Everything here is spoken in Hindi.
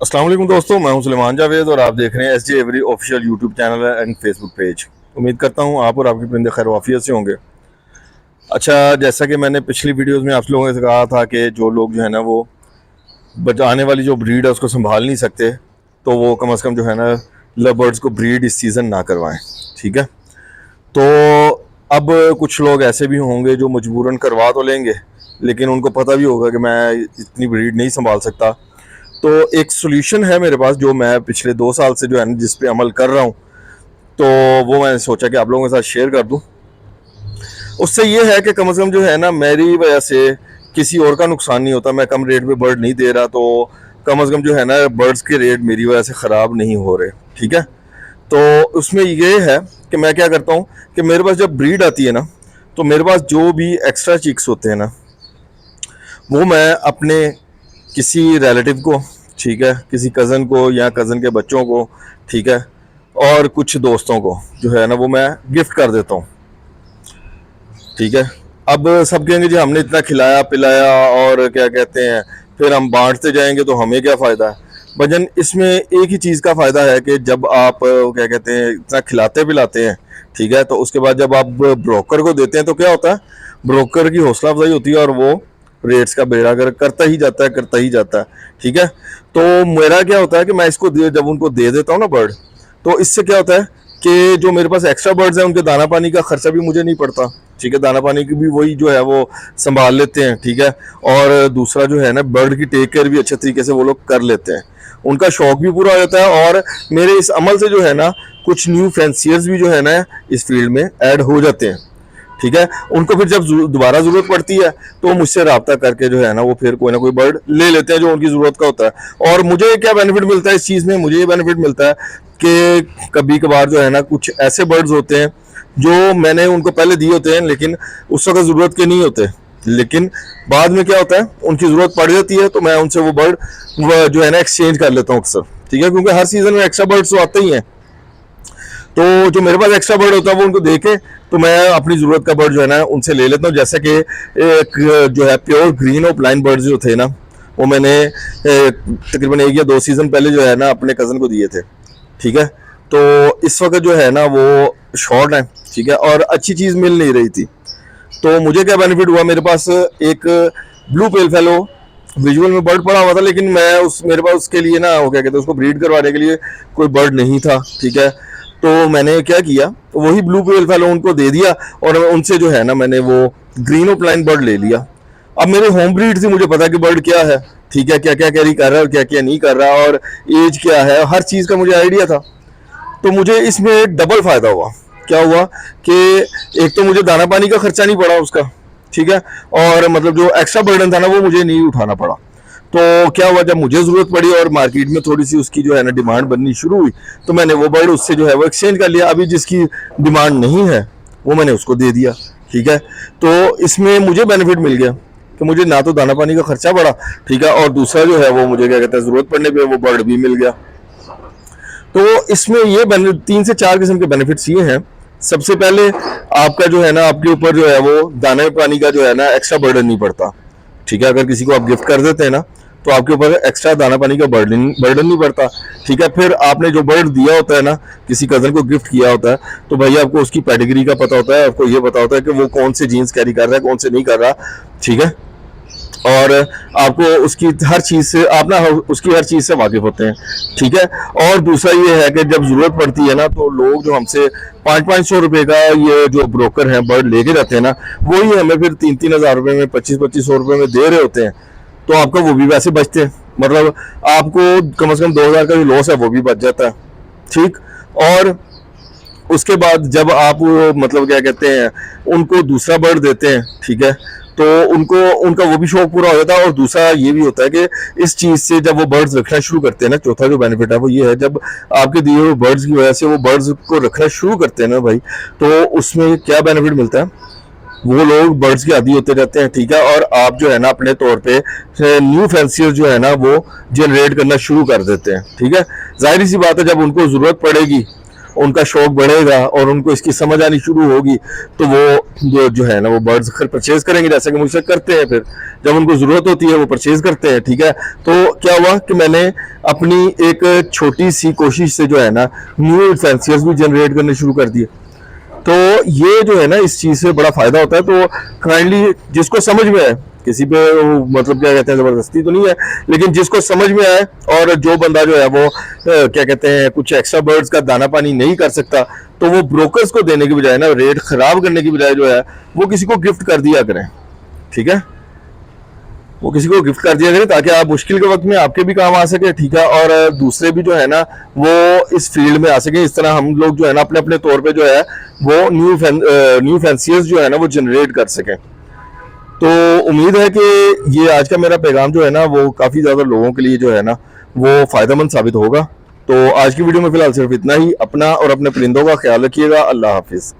अस्सलाम वालेकुम दोस्तों, मैं हूं सुलेमान जावेद और आप देख रहे हैं S J every official YouTube channel and Facebook page. उम्मीद करता हूं आप और आपके परिंदे खैर वाफियत से होंगे। अच्छा, जैसा कि मैंने पिछली वीडियोस में आप लोगों से कहा था कि जो लोग जो है ना वो आने वाली जो ब्रीड है उसको संभाल नहीं सकते, तो वो कम से कम जो है ना लव बर्ड्स को ब्रीड इस सीज़न ना करवाएं। ठीक है, तो अब कुछ लोग ऐसे भी होंगे जो मजबूरन करवा तो लेंगे, लेकिन उनको पता भी होगा कि मैं इतनी ब्रीड नहीं संभाल सकता। तो एक सोल्यूशन है मेरे पास जो मैं पिछले 2 साल से जो है ना जिस पे अमल कर रहा हूँ, तो वो मैंने सोचा कि आप लोगों के साथ शेयर कर दूँ। उससे ये है कि कम से कम जो है ना मेरी वजह से किसी और का नुकसान नहीं होता। मैं कम रेट पे बर्ड नहीं दे रहा, तो कम से कम जो है ना बर्ड्स के रेट मेरी वजह से ख़राब नहीं हो रहे। ठीक है, तो उसमें ये है कि मैं क्या करता हूँ कि मेरे पास जब ब्रीड आती है ना, तो मेरे पास जो भी एक्स्ट्रा चिक्स होते हैं ना, वो मैं अपने किसी रिलेटिव को, ठीक है, किसी कज़न को या कज़न के बच्चों को, ठीक है, और कुछ दोस्तों को जो है ना वो मैं गिफ्ट कर देता हूँ। ठीक है, अब सब कहेंगे जी हमने इतना खिलाया पिलाया और क्या कहते हैं फिर हम बांटते जाएंगे तो हमें क्या फ़ायदा है। भजन इसमें एक ही चीज़ का फ़ायदा है कि जब आप क्या कहते हैं इतना खिलाते पिलाते हैं, ठीक है, तो उसके बाद जब आप ब्रोकर को देते हैं तो क्या होता है, ब्रोकर की हौसला अफजाई होती है और वो रेट्स का बेड़ा गर्क करता ही जाता है, करता ही जाता है। ठीक है, तो मेरा क्या होता है कि मैं इसको जब उनको दे देता हूँ ना बर्ड, तो इससे क्या होता है कि जो मेरे पास एक्स्ट्रा बर्ड्स हैं उनके दाना पानी का खर्चा भी मुझे नहीं पड़ता। ठीक है, दाना पानी की भी वही जो है वो संभाल लेते हैं। ठीक है, और दूसरा जो है ना बर्ड की टेक केयर भी अच्छे तरीके से वो लोग कर लेते हैं, उनका शौक भी पूरा हो जाता है। और मेरे इस अमल से जो है ना कुछ न्यू फैंसियर्स भी जो है ना इस फील्ड में ऐड हो जाते हैं। ठीक है, उनको फिर जब दोबारा ज़रूरत पड़ती है तो मुझसे रब्ता करके जो है ना वो फिर कोई ना कोई बर्ड ले लेते हैं जो उनकी ज़रूरत का होता है। और मुझे क्या बेनिफिट मिलता है इस चीज़ में, मुझे ये बेनिफिट मिलता है कि कभी कभार जो है ना कुछ ऐसे बर्ड्स होते हैं जो मैंने उनको पहले दिए होते हैं लेकिन उस वक्त ज़रूरत के नहीं होते, लेकिन बाद में क्या होता है उनकी ज़रूरत पड़ जाती है, तो मैं उनसे वो बर्ड जो है ना एक्सचेंज कर लेता हूँ अक्सर। ठीक है, क्योंकि हर सीज़न में एक्स्ट्रा बर्ड्स तो आते ही हैं, तो जो मेरे पास एक्स्ट्रा बर्ड होता है वो उनको देके तो मैं अपनी ज़रूरत का बर्ड जो है ना उनसे ले लेता हूँ। जैसे कि एक जो है प्योर ग्रीन और ब्लाइंड बर्ड्स जो थे ना वो मैंने तकरीबन 1 या 2 सीज़न पहले जो है ना अपने कज़न को दिए थे। ठीक है, तो इस वक्त जो है ना वो शॉर्ट है, ठीक है, और अच्छी चीज़ मिल नहीं रही थी। तो मुझे क्या बेनिफिट हुआ, मेरे पास एक ब्लू पेल फेलो विजुअल में बर्ड पड़ा हुआ था, लेकिन मैं उस मेरे पास उसके लिए ना वो क्या कहते हैं उसको ब्रीड करवाने के लिए कोई बर्ड नहीं था। ठीक है, तो मैंने क्या किया, तो वही ब्लू पेल फेलो उनको दे दिया और उनसे जो है ना मैंने वो ग्रीन ओपलाइन बर्ड ले लिया। अब मेरे होम ब्रीड से मुझे पता कि बर्ड क्या है, ठीक है, क्या क्या कैरी कर रहा है और क्या क्या नहीं कर रहा, और एज क्या है, हर चीज़ का मुझे आइडिया था। तो मुझे इसमें डबल फ़ायदा हुआ। क्या हुआ कि एक तो मुझे दाना पानी का खर्चा नहीं पड़ा उसका, ठीक है, और मतलब जो एक्स्ट्रा बर्डन था ना वो मुझे नहीं उठाना पड़ा। तो क्या हुआ, जब मुझे ज़रूरत पड़ी और मार्केट में थोड़ी सी उसकी जो है ना डिमांड बननी शुरू हुई, तो मैंने वो बर्ड उससे जो है वो एक्सचेंज कर लिया। अभी जिसकी डिमांड नहीं है वो मैंने उसको दे दिया। ठीक है, तो इसमें मुझे बेनिफिट मिल गया कि मुझे ना तो दाना पानी का खर्चा पड़ा, ठीक है, और दूसरा जो है वो मुझे क्या कहते हैं ज़रूरत पड़ने पे वो बर्ड भी मिल गया। तो इसमें ये 3 से 4 किस्म के बेनिफिट्स ये हैं। सबसे पहले आपका जो है ना आपके ऊपर जो है वो दाने पानी का जो है ना एक्स्ट्रा बर्डन नहीं पड़ता। ठीक है, अगर किसी को आप गिफ्ट कर देते हैं ना तो आपके ऊपर एक्स्ट्रा दाना पानी का बर्डन नहीं पड़ता। ठीक है, फिर आपने जो बर्ड दिया होता है ना, किसी कज़न को गिफ्ट किया होता है, तो भाई आपको उसकी पेडिग्री का पता होता है, आपको ये पता होता है कि वो कौन से जीन्स कैरी कर रहा है कौन से नहीं कर रहा। ठीक है, और आपको उसकी हर चीज़ से आप ना उसकी हर चीज़ से वाकिफ होते हैं। ठीक है, और दूसरा ये है कि जब ज़रूरत पड़ती है ना तो लोग जो हमसे 500-500 रुपये का ये जो ब्रोकर हैं बर्ड लेके जाते हैं ना, वही हमें फिर 3-3 हज़ार रुपये में 25-2500 रुपये में दे रहे होते हैं, तो आपका वो भी वैसे बचते हैं। मतलब आपको कम से कम 2 हज़ार का जो लॉस है वो भी बच जाता है। ठीक, और उसके बाद जब आप मतलब क्या कहते हैं उनको दूसरा बर्ड देते हैं, ठीक है, तो उनको उनका वो भी शौक पूरा हो जाता है। और दूसरा ये भी होता है कि इस चीज़ से जब वो बर्ड्स रखना शुरू करते हैं ना, चौथा जो बेनिफिट है वो ये है, जब आपके दिए हुए बर्ड्स की वजह से वो बर्ड्स को रखना शुरू करते हैं ना भाई, तो उसमें क्या बेनिफिट मिलता है, वो लोग बर्ड्स के आदी होते रहते हैं। ठीक है, और आप जो है ना अपने तौर पे न्यू फैंसियर जो है ना वो जनरेट करना शुरू कर देते हैं। ठीक है, जाहिर सी बात है जब उनको ज़रूरत पड़ेगी उनका शौक बढ़ेगा और उनको इसकी समझ आनी शुरू होगी, तो वो जो है ना वो बर्ड्स फिर परचेज करेंगे, जैसे कि मुझसे करते हैं। फिर जब उनको ज़रूरत होती है वो परचेज करते हैं, ठीक है। तो क्या हुआ कि मैंने अपनी एक छोटी सी कोशिश से जो है ना न्यू फैंसियर्स भी जनरेट करने शुरू कर दिए। तो ये जो है ना इस चीज़ से बड़ा फ़ायदा होता है। तो काइंडली जिसको समझ में आए, किसी पे मतलब क्या कहते हैं ज़बरदस्ती तो नहीं है, लेकिन जिसको समझ में आए, और जो बंदा जो है वो क्या कहते हैं कुछ एक्स्ट्रा बर्ड्स का दाना पानी नहीं कर सकता, तो वो ब्रोकर्स को देने की बजाय ना, रेट ख़राब करने की बजाय जो है वो किसी को गिफ्ट कर दिया करें, ठीक है। वो किसी को गिफ्ट कर दिया करें ताकि आप मुश्किल के वक्त में आपके भी काम आ सके, ठीक है, और दूसरे भी जो है ना वो इस फील्ड में आ सके। इस तरह हम लोग जो है ना अपने अपने तौर पे जो है वो न्यू फैंसियर्स जो है ना वो जनरेट कर सकें। तो उम्मीद है कि ये आज का मेरा पैगाम जो है ना वो काफ़ी ज़्यादा लोगों के लिए जो है ना वो फ़ायदेमंद साबित होगा। तो आज की वीडियो में फ़िलहाल सिर्फ इतना ही। अपना और अपने परिंदों का ख्याल रखिएगा। अल्लाह हाफिज़।